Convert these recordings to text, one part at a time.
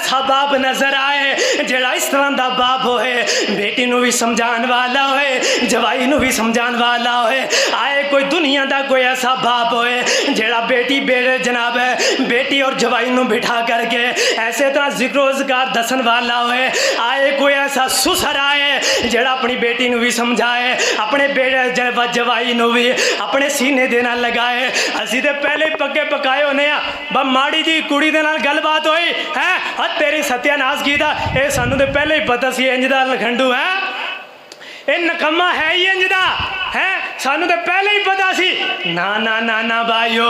ایسا باپ نظر آئے جڑا اس طرح دا باپ ہوئے، بیٹی نو بھی سمجھان والا ہوئے، جوائی نو بھی سمجھان والا ہوئے۔ آئے کوئی دنیا دا کوئی ایسا باپ ہوئے جڑا بیٹی بیٹے جناب بیٹی اور جوائی نو بٹھا کر کے ایسے طرح ذکر و اذکار دسن والا ہوئے۔ آئے کوئی ایسا سسر آئے جڑا اپنی بیٹی نو بھی سمجھائے، اپنے بیٹے جوائی نو بھی اپنے سینے دینا لگائے۔ اسی دے پہلے پکے پکائے ہونے ہیں، با ماڑی دی کڑی دے نال گل بات ہوئی ہے اور تیری ستیہ ناز کی دا اے سانو دے پہلے ہی پتہ سی انجدہ لکھنڈو ہے، اے نکمہ ہے ہی انجدہ ہے، سانو دے پہلے ہی پتہ سی۔ نا بھائیو،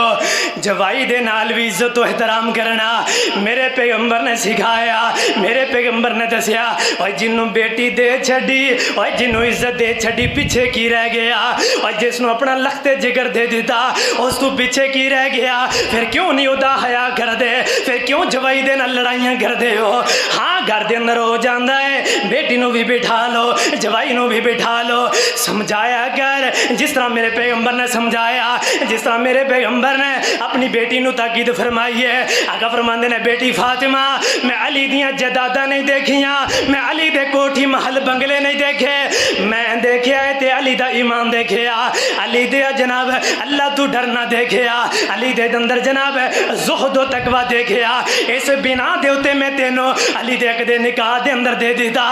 جوائی دے نال بھی عزت و احترام کرنا میرے پیغمبر نے سکھایا، میرے پیغمبر نے دسیا۔ اور جنوں بیٹی دے چھڑی، اور جنوں عزت دے چھڑی پیچھے کی رہ گیا، اور جس نو اپنا لختے جگر دے دیتا اس تو پیچھے کی رہ گیا۔ پھر کیوں نہیں ادا حیا کر دے، پھر کیوں جوائی دے نال لڑائیاں کر دے ہو؟ ہاں گھر دے اندر ہو جاندہ ہے، بیٹی نو بھی بٹھا لو، جوائی نو بھی بٹھا لو، سمجھایا کر جس طرح میرے پیغمبر نے سمجھایا، جس طرح میرے پیغمبر نے اپنی بیٹی نو تاکید فرمائی ہے۔ آقا فرماندے نے بیٹی فاطمہ میں علی دیاں جدادہ نہیں دیکھیاں، میں علی دے کوٹھی محل بنگلے نہیں دیکھے، میں دیکھیا ہے تے علی دا ایمان دیکھیا، علی دے جناب اللہ تو ڈرنا دیکھیا، علی دے اندر جناب زہد و تقوی دیکھیا۔ اس بنا دے ہوتے میں تینوں علی دے اک دے نکاح دے اندر دے دیتا۔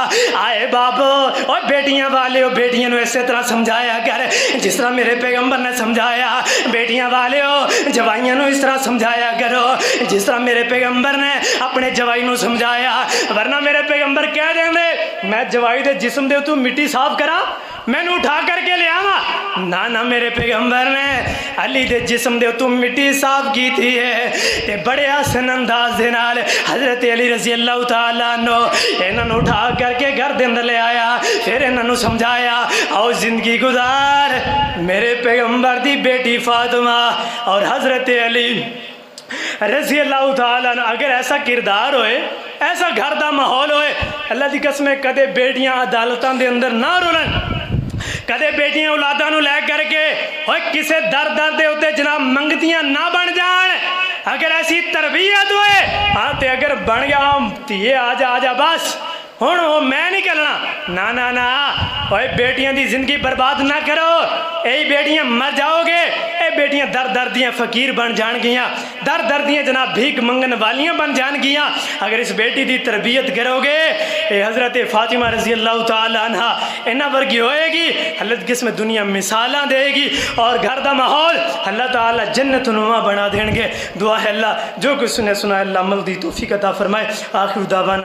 آئے بابو اور بیٹیاں والے ہو، بیٹیاں نو اسی طرح سمجھایا کر جس طرح میرے پیغمبر نے سمجھایا، بیٹیاں والے ہو جوائیاں نو اس طرح سمجھایا کرو جس طرح میرے پیغمبر نے اپنے جوائی نو سمجھایا۔ ورنہ میرے پیغمبر کہہ دیں دے میں جوائی دے جسم دے تو مٹی صاف کرا، میں نو اٹھا کر کے لے آوا۔ نا میرے پیغمبر نے علی دے جسم دے تو مٹی صاف کی تھی ہے تے بڑے حسن انداز دے نال حضرت علی رضی اللہ تعالیٰ عنہ انہاں نو اٹھا کر کے گھر دے اندر لے آیا، پھر انہاں نو سمجھایا آؤ زندگی گزار میرے پیغمبر دی بیٹی فاطمہ اور حضرت علی رضی اللہ تعالیٰ عنہ۔ اگر ایسا کردار ہوئے، ایسا گھر دا ماحول ہوئے، اللہ دی قسم کدے بیٹیاں عدالتاں دے اندر نہ رولن، کدے بیٹیاں اولاداں نو لے کر کے ہوئے کسے در دے ہوتے جناب منگتیاں نہ بن جان۔ اگر ایسی تربیت ہوئے ہاں تے اگر بن گیا یہ آجا بس ہوں وہ میں نہیں کرنا، نا اوے بیٹیاں دی زندگی برباد نہ کرو، اے بیٹیاں مر جاؤ گے، اے بیٹیاں در دیاں فقیر بن جان گیاں، در دیاں جناب بھیک منگن والیاں بن جان گیاں۔ اگر اس بیٹی دی تربیت کرو گے اے حضرت فاطمہ رضی اللہ تعالیٰ عنہ انہاں ورگی ہوئے گی، اللہ قسم دنیا مثالاں دے گی اور گھر دا ماحول اللہ تعالیٰ جنت نما بنا دیں گے۔ دعا ہے اللہ جو کچھ سنا اللہ عمل دی توفیق عطا فرمائے۔ آخر دعوانا